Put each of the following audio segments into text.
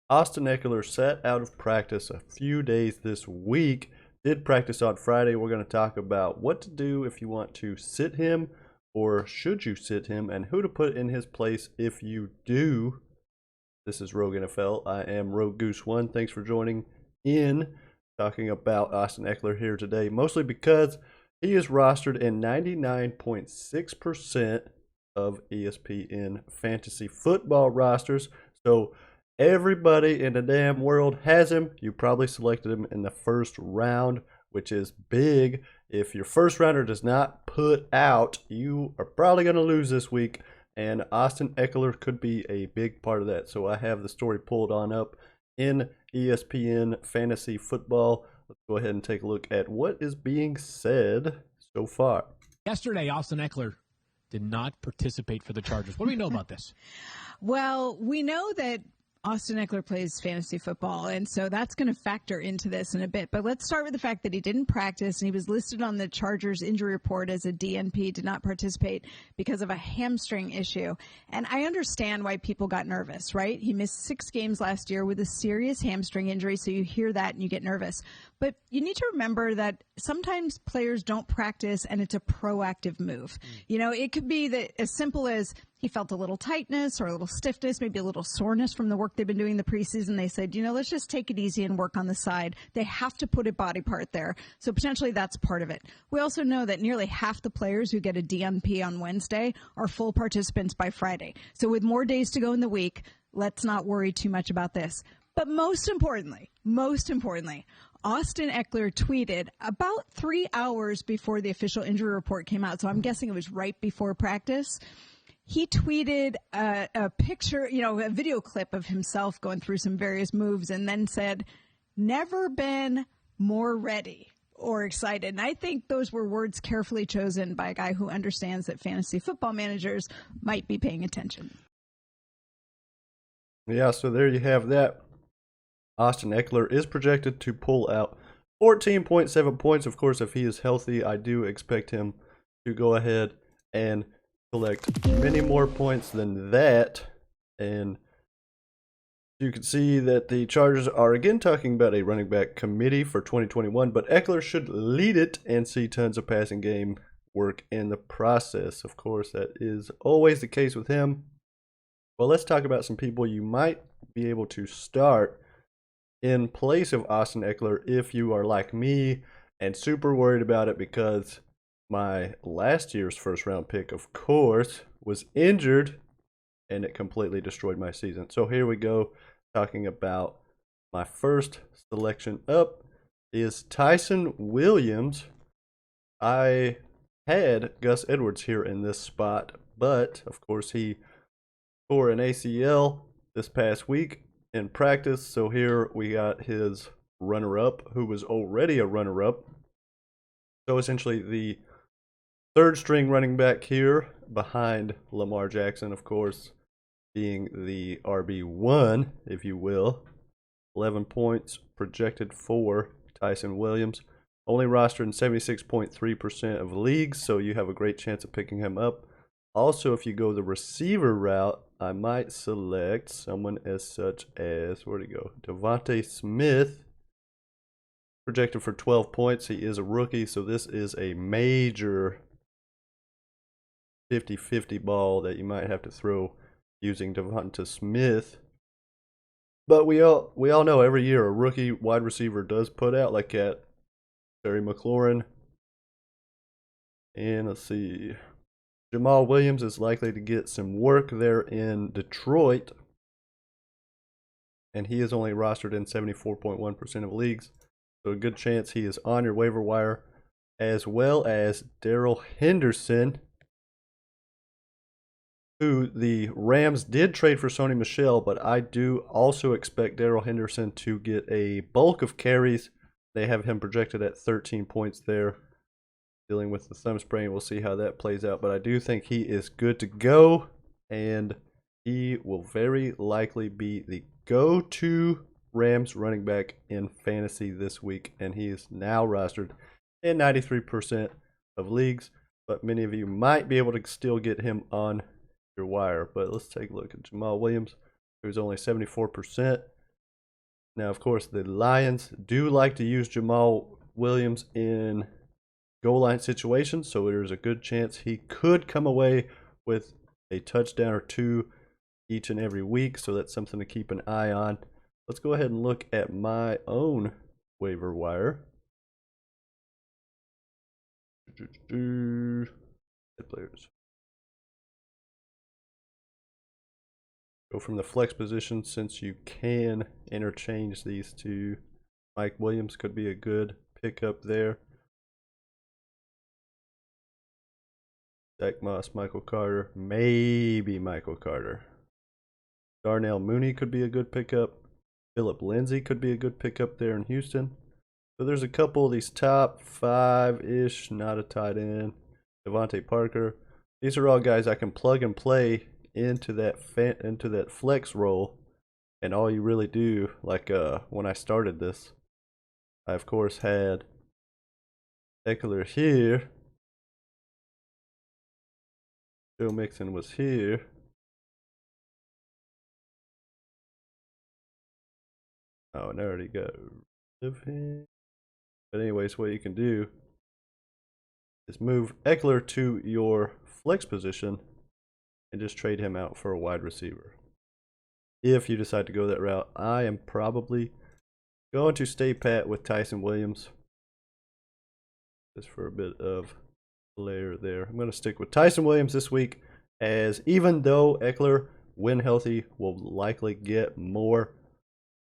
Austin Ekeler sat out of practice a few days this week. Did practice on Friday. We're going to talk about what to do if you want to sit him or should you sit him and who to put in his place if you do. This is Rogue NFL. I am Rogue Goose One. Thanks for joining in. Talking about Austin Ekeler here today, mostly because he is rostered in 99.6% of ESPN fantasy football rosters. So everybody in the damn world has him. You probably selected him in the first round, which is big. If your first rounder does not put out, you are probably going to lose this week. And Austin Ekeler could be a big part of that. So I have the story pulled on up in ESPN Fantasy Football. Let's go ahead and take a look at what is being said so far. Yesterday, Austin Ekeler did not participate for the Chargers. What do we know about this? Well, we know that Austin Ekeler plays fantasy football, and so that's going to factor into this in a bit. But let's start with the fact that he didn't practice, and he was listed on the Chargers injury report as a DNP, did not participate because of a hamstring issue. And I understand why people got nervous, right? He missed 6 games last year with a serious hamstring injury, so you hear that and you get nervous. But you need to remember that sometimes players don't practice, and it's a proactive move. You know, it could be that as simple as he felt a little tightness or a little stiffness, maybe a little soreness from the work they've been doing the preseason. They said, let's just take it easy and work on the side. They have to put a body part there. So potentially that's part of it. We also know that nearly half the players who get a DNP on Wednesday are full participants by Friday. So with more days to go in the week, let's not worry too much about this. But most importantly, Austin Ekeler tweeted about 3 hours before the official injury report came out. So I'm guessing it was right before practice. He tweeted a picture, a video clip of himself going through some various moves and then said, "Never been more ready or excited." And I think those were words carefully chosen by a guy who understands that fantasy football managers might be paying attention. Yeah, so there you have that. Austin Ekeler is projected to pull out 14.7 points. Of course, if he is healthy, I do expect him to go ahead and collect many more points than that. And you can see that the Chargers are again talking about a running back committee for 2021, but Ekeler should lead it and see tons of passing game work in the process. Of course, that is always the case with him. Well, let's talk about some people you might be able to start in place of Austin Ekeler if you are like me and super worried about it because my last year's first round pick, of course, was injured and it completely destroyed my season. So here we go, talking about my first selection up is Tyson Williams. I had Gus Edwards here in this spot, but of course he tore an ACL this past week in practice. So here we got his runner-up, who was already a runner-up. So essentially the third string running back here behind Lamar Jackson, of course, being the RB1, if you will. 11 points projected for Tyson Williams. Only rostered in 76.3% of leagues, so you have a great chance of picking him up. Also, if you go the receiver route, I might select someone as such as, where'd he go? Devonte Smith. Projected for 12 points. He is a rookie, so this is a major 50-50 ball that you might have to throw using Devonte Smith. But we all know every year a rookie wide receiver does put out, like at Terry McLaurin. And let's see. Jamal Williams is likely to get some work there in Detroit. And he is only rostered in 74.1% of leagues. So a good chance he is on your waiver wire. As well as Darrell Henderson, who the Rams did trade for Sony Michel, but I do also expect Darrell Henderson to get a bulk of carries. They have him projected at 13 points there. Dealing with the thumb sprain, we'll see how that plays out. But I do think he is good to go, and he will very likely be the go-to Rams running back in fantasy this week, and he is now rostered in 93% of leagues. But many of you might be able to still get him on your wire. But let's take a look at Jamal Williams, who's only 74%. Now, of course, the Lions do like to use Jamal Williams in goal line situations, so there's a good chance he could come away with a touchdown or two each and every week, so that's something to keep an eye on. Let's go ahead and look at my own waiver wire. Players. Go from the flex position, since you can interchange these two. Mike Williams could be a good pickup there. Zach Moss, Michael Carter, maybe Michael Carter. Darnell Mooney could be a good pickup. Philip Lindsay could be a good pickup there in Houston. So there's a couple of these top 5-ish, not a tight end. Devontae Parker. These are all guys I can plug and play into that flex role, and all you really do, like when I started this, I of course had Ekeler here. Joe Mixon was here. Oh, and I already got rid of him. But anyways, what you can do is move Ekeler to your flex position and just trade him out for a wide receiver. If you decide to go that route, I am probably going to stay pat with Tyson Williams. Just for a bit of layer there. I'm going to stick with Tyson Williams this week, as even though Ekeler, when healthy, will likely get more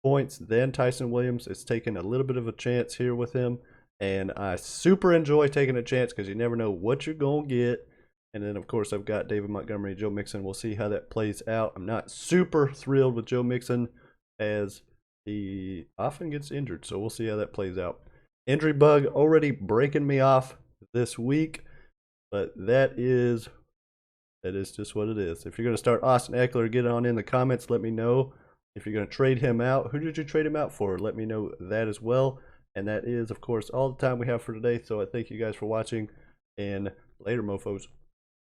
points than Tyson Williams, it's taking a little bit of a chance here with him. And I super enjoy taking a chance because you never know what you're going to get. And then, of course, I've got David Montgomery, Joe Mixon. We'll see how that plays out. I'm not super thrilled with Joe Mixon, as he often gets injured. So we'll see how that plays out. Injury bug already breaking me off this week. But that is just what it is. If you're going to start Austin Ekeler, get on in the comments. Let me know. If you're going to trade him out, who did you trade him out for? Let me know that as well. And that is, of course, all the time we have for today. So I thank you guys for watching. And later, mofos.